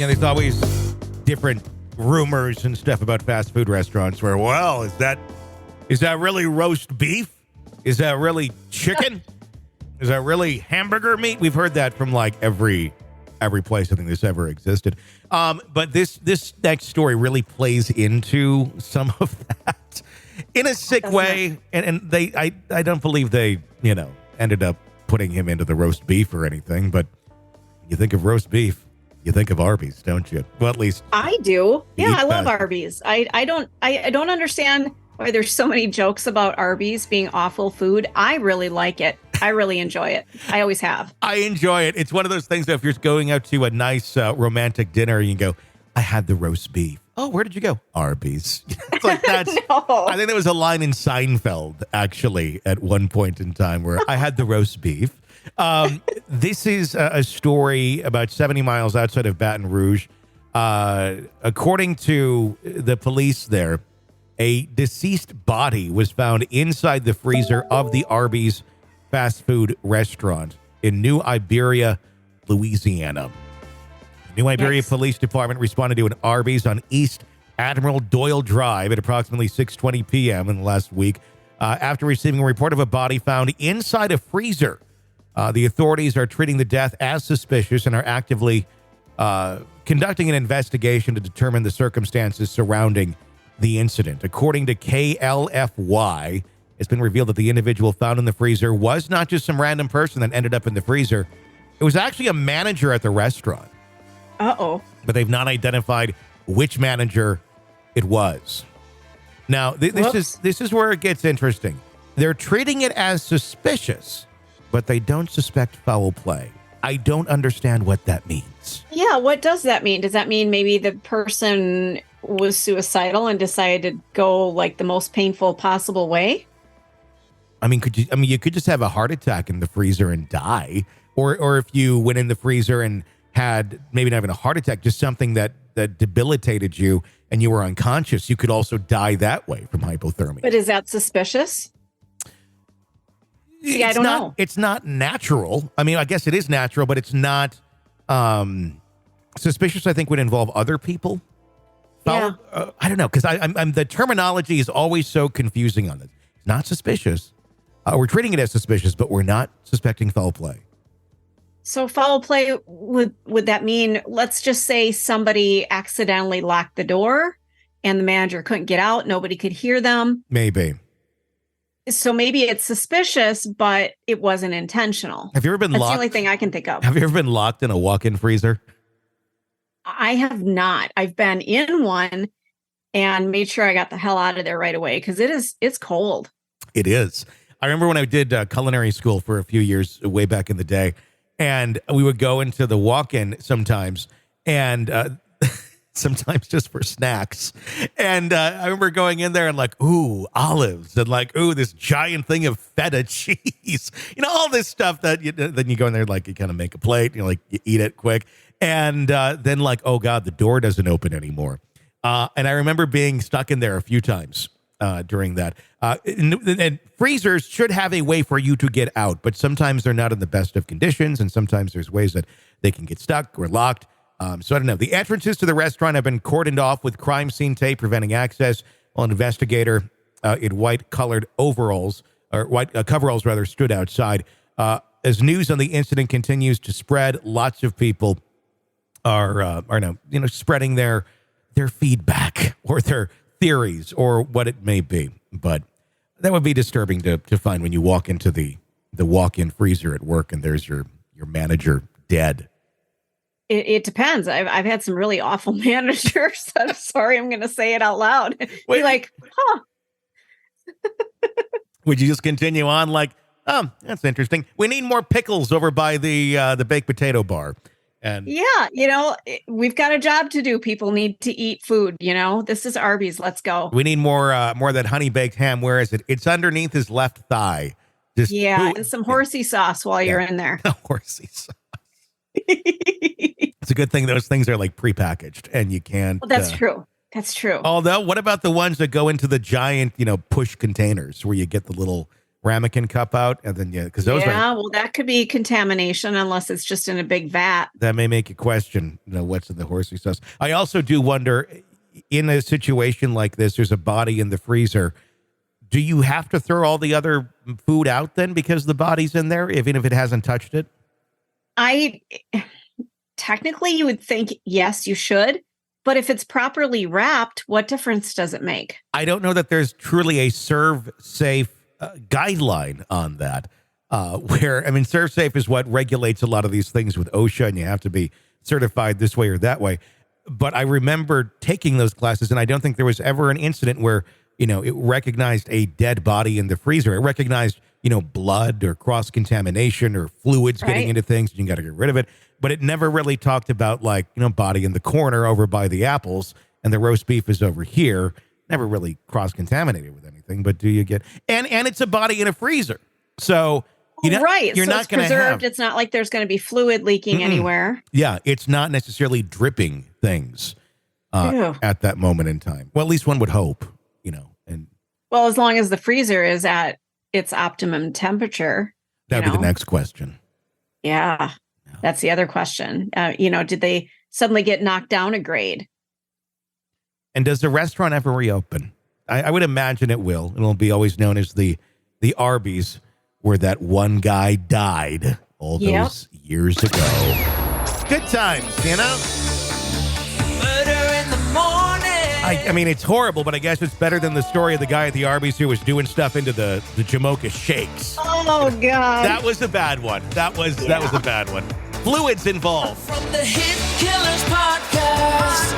there's always different rumors and stuff about fast food restaurants where, well, is that really roast beef? Is that really chicken? Is that really hamburger meat? We've heard that from like every place I think this ever existed. But this next story really plays into some of that in a sick way. And I don't believe they, ended up putting him into the roast beef or anything. But you think of roast beef, you think of Arby's, don't you? Well, at least I do. Yeah, I love Arby's. I don't understand why there's so many jokes about Arby's being awful food. I really like it. I really enjoy it. I always have. I enjoy it. It's one of those things that if you're going out to a nice romantic dinner, you go, I had the roast beef. Oh, where did you go? Arby's. It's like that's. No. I think there was a line in Seinfeld actually at one point in time where I had the roast beef. This is a story about 70 miles outside of Baton Rouge. According to the police there, a deceased body was found inside the freezer of the Arby's fast food restaurant in New Iberia, Louisiana. The New Iberia Police Department responded to an Arby's on East Admiral Doyle Drive at approximately 6:20 p.m. in the last week after receiving a report of a body found inside a freezer. The authorities are treating the death as suspicious and are actively conducting an investigation to determine the circumstances surrounding the incident. According to KLFY, it's been revealed that the individual found in the freezer was not just some random person that ended up in the freezer. It was actually a manager at the restaurant. Uh-oh. But they've not identified which manager it was. Now, this is where it gets interesting. They're treating it as suspicious, but they don't suspect foul play. I don't understand what that means. Yeah, what does that mean? Does that mean maybe the person was suicidal and decided to go like the most painful possible way? I mean, you could just have a heart attack in the freezer and die, or if you went in the freezer and had maybe not even a heart attack, just something that debilitated you and you were unconscious, you could also die that way from hypothermia. But is that suspicious? See, I don't know. It's not natural. I mean, I guess it is natural, but it's not suspicious. I think would involve other people. Yeah. I don't know, because I'm the terminology is always so confusing on this. It's not suspicious. We're treating it as suspicious, but we're not suspecting foul play. So foul play, would that mean, let's just say somebody accidentally locked the door and the manager couldn't get out, nobody could hear them? Maybe. So maybe it's suspicious, but it wasn't intentional. Have you ever been locked? That's the only thing I can think of. Have you ever been locked in a walk-in freezer? I have not. I've been in one and made sure I got the hell out of there right away because it's cold. It is. I remember when I did culinary school for a few years way back in the day, and we would go into the walk-in sometimes, and sometimes just for snacks. And I remember going in there and like, ooh, olives, and like, ooh, this giant thing of feta cheese. All this stuff that then you go in there, like you kind of make a plate, you eat it quick. And then like, oh God, the door doesn't open anymore. And I remember being stuck in there a few times during that. And freezers should have a way for you to get out, but sometimes they're not in the best of conditions. And sometimes there's ways that they can get stuck or locked. So I don't know. The entrances to the restaurant have been cordoned off with crime scene tape preventing access. While an investigator in white colored overalls, or white coveralls rather, stood outside. As news on the incident continues to spread, lots of people are now, spreading their feedback or their theories or what it may be. But that would be disturbing to find when you walk into the walk-in freezer at work and there's your manager dead. It depends. I've had some really awful managers. I'm sorry, I'm going to say it out loud. Be like, huh. Would you just continue on like, oh, that's interesting. We need more pickles over by the baked potato bar. And yeah, we've got a job to do. People need to eat food. This is Arby's. Let's go. We need more of that honey baked ham. Where is it? It's underneath his left thigh. And some horsey sauce while you're in there. Horsey sauce. It's a good thing those things are like prepackaged and you can't. Well, that's true. That's true. Although, what about the ones that go into the giant, push containers where you get the little ramekin cup out, and then because those well, that could be contamination unless it's just in a big vat. That may make you question, what's in the horsey sauce. I also do wonder, in a situation like this, there's a body in the freezer. Do you have to throw all the other food out then because the body's in there, even if it hasn't touched it? Technically, you would think, yes, you should. But if it's properly wrapped, what difference does it make? I don't know that there's truly a serve safe guideline on that. Serve safe is what regulates a lot of these things with OSHA, and you have to be certified this way or that way. But I remember taking those classes, and I don't think there was ever an incident where, it recognized a dead body in the freezer. It recognized, blood or cross-contamination or fluids getting into things, and you got to get rid of it. But it never really talked about, body in the corner over by the apples, and the roast beef is over here. Never really cross-contaminated with anything, but do you get... And it's a body in a freezer. So... you're not going to have... It's not like there's going to be fluid leaking anywhere. Yeah, it's not necessarily dripping things at that moment in time. Well, at least one would hope, Well, as long as the freezer is at its optimum temperature. That would be the next question. Yeah, that's the other question. Did they suddenly get knocked down a grade? And does the restaurant ever reopen? I would imagine it will. It'll be always known as the Arby's, where that one guy died all those years ago. Good times, Murder in the morning. It's horrible, but I guess it's better than the story of the guy at the Arby's who was doing stuff into the Jamocha shakes. Oh, God. That was a bad one. That was a bad one. Fluids involved. From the Hit Killers podcast.